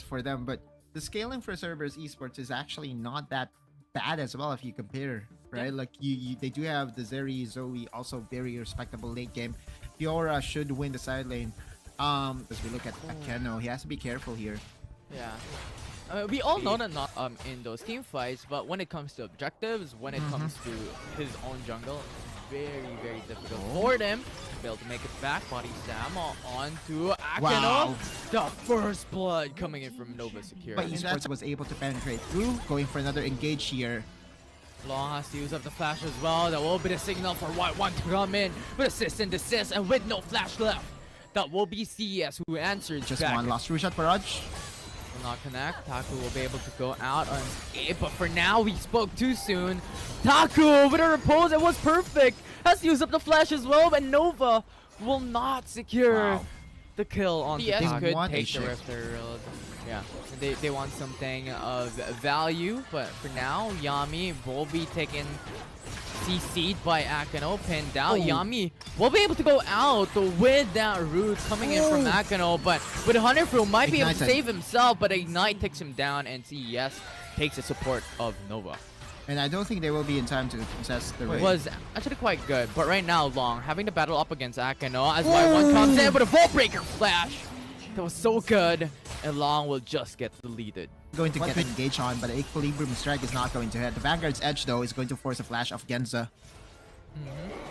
for them, but the scaling for Cerberus Esports is actually not that bad as well if you compare, right? Like they do have the Zeri, Zoe, also very respectable late game. Fiora should win the side lane. As we look at Akeno, he has to be careful here. Yeah. We all know that not in those team fights, but when it comes to objectives, when it comes to his own jungle, very difficult for them to be able to make it back. Body Sam onto Akeno. Wow. The first blood coming in from Nova Secure. But Esports was able to penetrate through, going for another engage here. Long has to use up the flash as well. That will be the signal for White1 to come in with assist and desist, and with no flash left, that will be CES who answered Just back. one lost shot for Raj. Will not connect. Taku will be able to go out on escape, but for now we spoke too soon. Taku with a repose, it was perfect. Has to use up the flash as well, but Nova will not secure the kill on the They could want take a the Rift Emerald. Yeah, they want something of value, but for now, Yami will be taken CC'd by Akeno, pinned down. Yami will be able to go out with that root coming in from Akeno, but with 100 Fruit might be able to save himself, but Ignite takes him down, and CES takes the support of Nova. And I don't think they will be in time to contest the raid. It was actually quite good, but right now, Long having to battle up against Akeno as White1 comes in with a Vault Breaker flash. That was so good, and Long will just get deleted. Going to get engaged on, but the Equilibrium Strike is not going to hit. The Vanguard's Edge, though, is going to force a flash of Genza.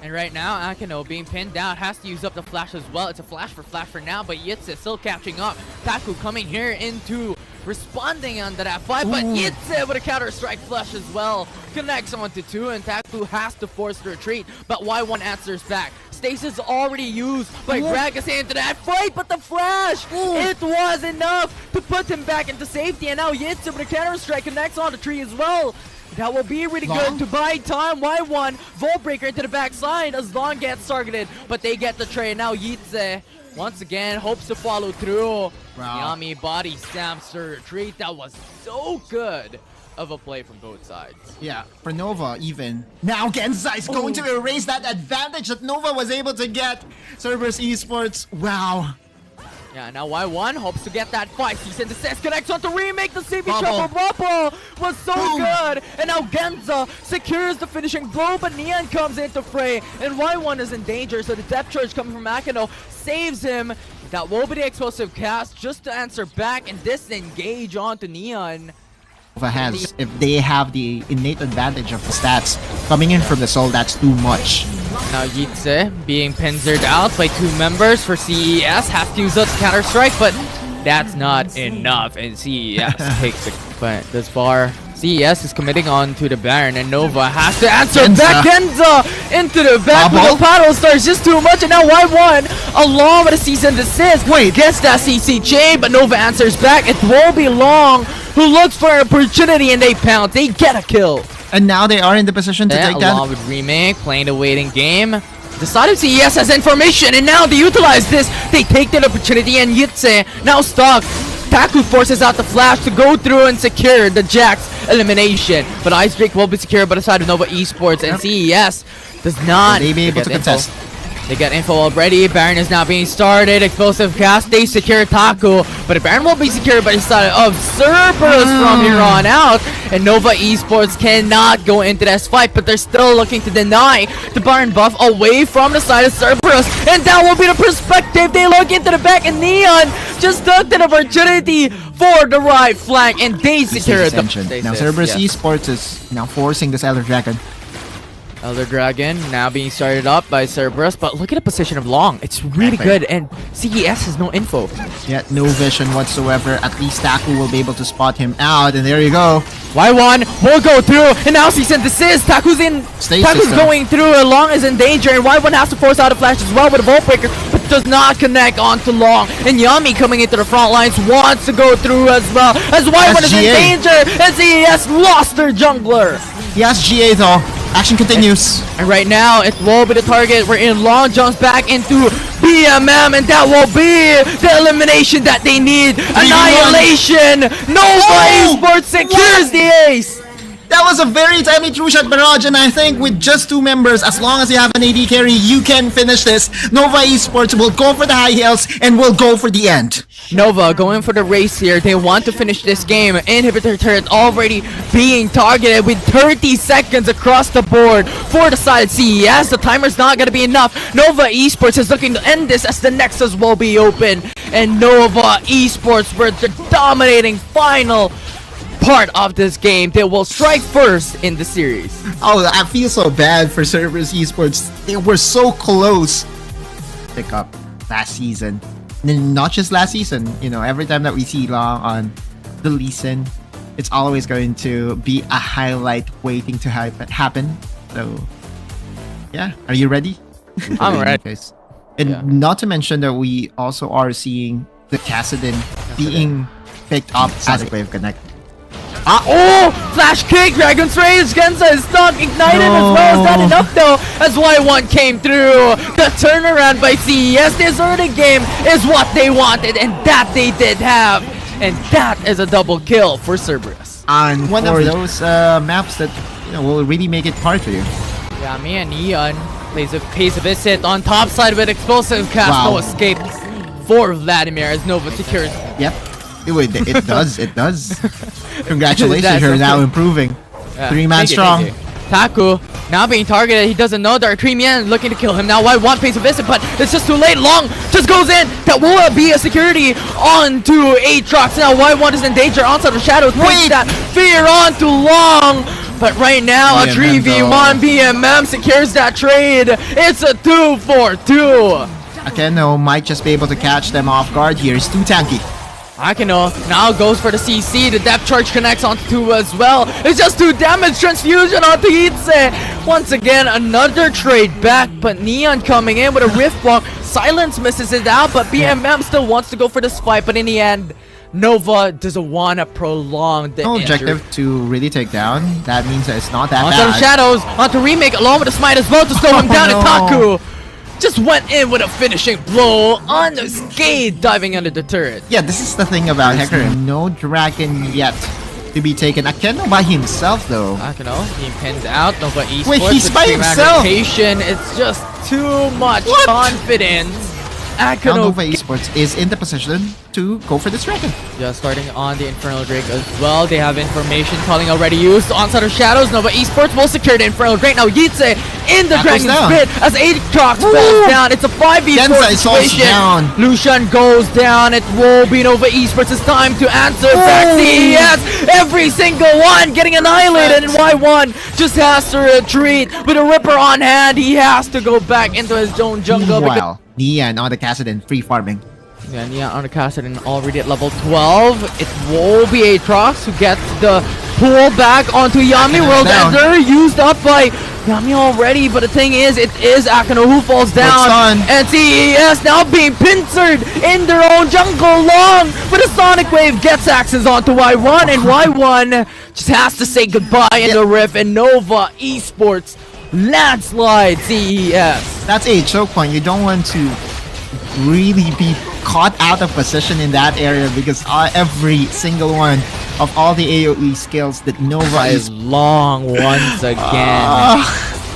And right now, Akeno being pinned down has to use up the flash as well. It's a flash for now, but Yitze still catching up. Taku coming here into responding onto that fight, but Yitze with a counter-strike flash as well. Connects onto 2, and Taku has to force the retreat, but Y1 answers back. Stasis already used by Gragas into that fight, but the flash, it was enough to put him back into safety, and now Yitze with a counter-strike connects on the tree as well. That will be really good to buy time. Y1, Vault Breaker into the backside as Long gets targeted, but they get the trade. Now Yitze, once again, hopes to follow through. Yami body stamps the retreat. That was so good of a play from both sides. Yeah, for Nova even. Now Genza is going to erase that advantage that Nova was able to get. Cerberus Esports, wow. Yeah, now Y1 hopes to get that fight. Cease and desist connects on to remake the CB triple bubble. Was so good. And now Genza secures the finishing blow, but Neon comes into fray. And Y1 is in danger, so the depth charge coming from Akeno saves him. That will be the explosive cast just to answer back and disengage onto Neon. Has, if they have the innate advantage of the stats coming in from the soul, that's too much. Now Yitze being pincered out by 2 members for CES, has to use that counter-strike, but that's not enough, and CES takes it. But this far, CES is committing on to the Baron, and Nova has to answer back. Genza into the back with the paddle stars, just too much, and now Y1 along with a cease and desist. Gets that CC chain, but Nova answers back. It will be Long who looks for an opportunity, and they pounce. They get a kill. And now they are in the position to take that. Along with Remake, playing the waiting game. The side of CES has information, and now they utilize this. They take that opportunity, and Yitze now stuck. Taku forces out the flash to go through and secure the Jax elimination. But Ice Drake will be secured by the side of Nova Esports, and CES does not. They be able to contest. They got info already. Baron is now being started. Explosive cast. They secure Taku, but Baron will be secured by the side of Cerberus from here on out. And Nova Esports cannot go into this fight, but they're still looking to deny the Baron buff away from the side of Cerberus. And that will be the perspective. They look into the back, and Neon just took an opportunity for the right flank, and they secure the. Now Cerberus Esports is now forcing this Elder Dragon. Elder Dragon now being started up by Cerberus, but look at the position of Long. It's really good, and CES has no info. Yeah, no vision whatsoever. At least Taku will be able to spot him out, and there you go. Y1 will go through, and now cease and desist. Taku's going through, and Long is in danger, and Y1 has to force out a flash as well with a Vault Breaker, but does not connect onto Long. And Yami coming into the front lines wants to go through as well, as Y1 is in danger, and CES lost their jungler. Yes, GA though. Action continues. And right now, it will be the target. We're in. Long jumps back into BMM, and that will be the elimination that they need. Annihilation. Nova Esports secures the ace. That was a very timely true shot barrage, and I think with just 2 members, as long as you have an AD carry, you can finish this. Nova Esports will go for the high heels and will go for the end. Nova going for the race here. They want to finish this game. Inhibitor turret already being targeted with 30 seconds across the board for the side of CES. The timer's not going to be enough. Nova Esports is looking to end this as the Nexus will be open. And Nova Esports were the dominating final part of this game. They will strike first in the series. Oh, I feel so bad for Cerberus Esports. They were so close. Pick up last season. And not just last season. You know, every time that we see Long on the Lee Sin, it's always going to be a highlight waiting to happen. So, yeah. Are you ready? I'm ready. And Yeah. not to mention that we also are seeing the Kassadin being picked up as a Wave Connect. Oh! Flash kick! Dragon's Rage! Genza is stuck! Ignited as well! Is that enough though? As Y1 came through! The turnaround by CES! This early game is what they wanted, and that they did have! And that is a double kill for Cerberus. On one of those maps that will really make it hard for you. Yeah, me and Neon plays a visit on top side with explosive cast. Wow. No escape for Vladimir as Nova secures. Yep. It does. It does. Congratulations, you're now improving. Yeah, 3-man strong. Taku now being targeted. He doesn't know there are 3 men looking to kill him. Now Y1 pays a visit, but it's just too late. Long just goes in. That will be a security onto Aatrox. Now Y1 is in danger. Onslaught of Shadows. Wait, that fear onto Long. But right now, a 3v1 BMM secures that trade. It's a 2-4-2. Akeno might just be able to catch them off guard here. He's too tanky. Akeno now goes for the CC. The depth charge connects onto 2 as well. It's just 2 damage. Transfusion onto Itse. Once again, another trade back. But Neon coming in with a Rift Block. Silence misses it out, but BMM still wants to go for this fight. But in the end, Nova doesn't want to prolong the objective to really take down. That means that it's not that onto bad. the Shadows, onto Remake, along with the Smite as well to slow him down. No. And Taku just went in with a finishing blow on the skate, diving under the turret. Yeah, this is the thing about Hecarim. No dragon yet to be taken. Akeno by himself though. Akeno being pinned out. Nova Esports. Wait, he's with by extreme himself. aggregation. It's just too much confidence. Now Akeno Nova Esports is in the position to go for this dragon. just starting on the Infernal Drake as well. They have information calling already used. Onslaught of Shadows. Nova Esports will secure the Infernal Drake. Now Yitse in the That Dragon's goes down. Pit as Aatrox falls down. It's a 5v4 Genza is also situation. down. Lucian goes down. It will be Nova Esports. It's time to answer back. CES. Every single one getting annihilated. And Y1 just has to retreat with a Ripper on hand. He has to go back into his own jungle. Meanwhile, Nian on the Kassadin free farming. Yeah, Neon on the Kassadin already at level 12. It will be Aatrox who gets the pull back onto Yami. World down. Ender used up by Yami already, but the thing is, it is Akeno who falls down. Stun. And CES now being pincered in their own jungle. Long with a Sonic Wave gets access onto Y1, and Y1 just has to say goodbye in the Rift, and Nova Esports landslide CES. That's a choke point. You don't want to really be caught out of position in that area because every single one of all the AoE skills that Nova Is is long once again.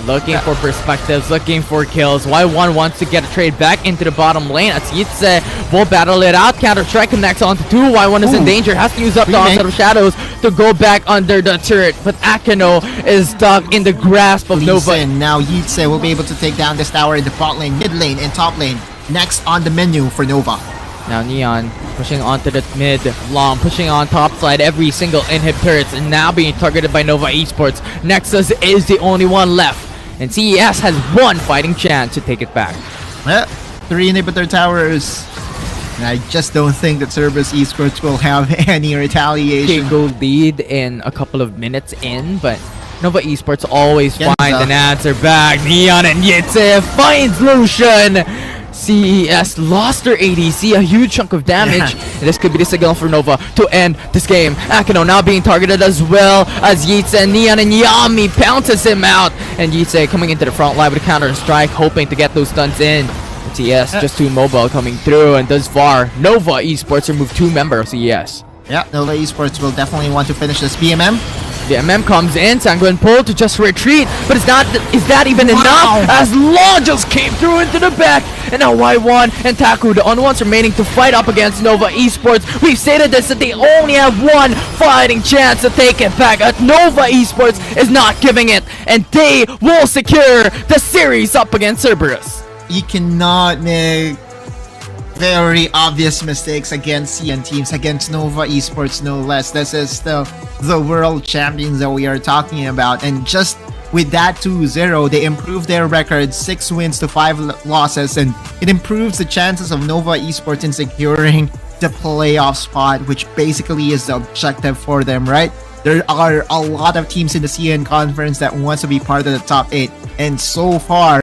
Looking for perspectives, looking for kills. Y1 wants to get a trade back into the bottom lane. As Yitse will battle it out. Counter-Strike connects onto 2. Y1 is in danger. Has to use up the Onslaught of Shadows to go back under the turret. But Akeno is stuck in the grasp of Nova. Listen, now Yitse will be able to take down this tower in the bot lane, mid lane, and top lane. Next on the menu for Nova. Now Neon pushing onto the mid, Long pushing on top side, every single inhib turrets, and now being targeted by Nova Esports. Nexus is the only one left, and CES has one fighting chance to take it back. 3 inhibitor towers. And I just don't think that Cerberus Esports will have any retaliation. They go lead in a couple of minutes in, but Nova Esports always Genza. find an answer back. Neon and Yitse finds Lucian. CES lost their ADC, a huge chunk of damage. And this could be the signal for Nova to end this game. Akeno now being targeted as well as Yitse, and Neon and Yami pounces him out. And Yitse coming into the front line with a counter strike, hoping to get those stunts in. But CES just too mobile coming through, and thus far, Nova Esports remove 2 members of CES. Yeah, Nova Esports will definitely want to finish this BMM. The MM comes in, Sanguine pull to just retreat, but is that even enough? As Law just came through into the back, and now Y1 and Taku, the only ones remaining to fight up against Nova Esports. We've stated this, that they only have one fighting chance to take it back, but Nova Esports is not giving it, and they will secure the series up against Cerberus. You cannot make very obvious mistakes against CN teams, against Nova Esports no less. This is the world champions that we are talking about, and just with that 2-0, they improved their record 6 wins to 5 losses, and it improves the chances of Nova Esports in securing the playoff spot, which basically is the objective for them, right? There are a lot of teams in the CN conference that wants to be part of the top 8, and so far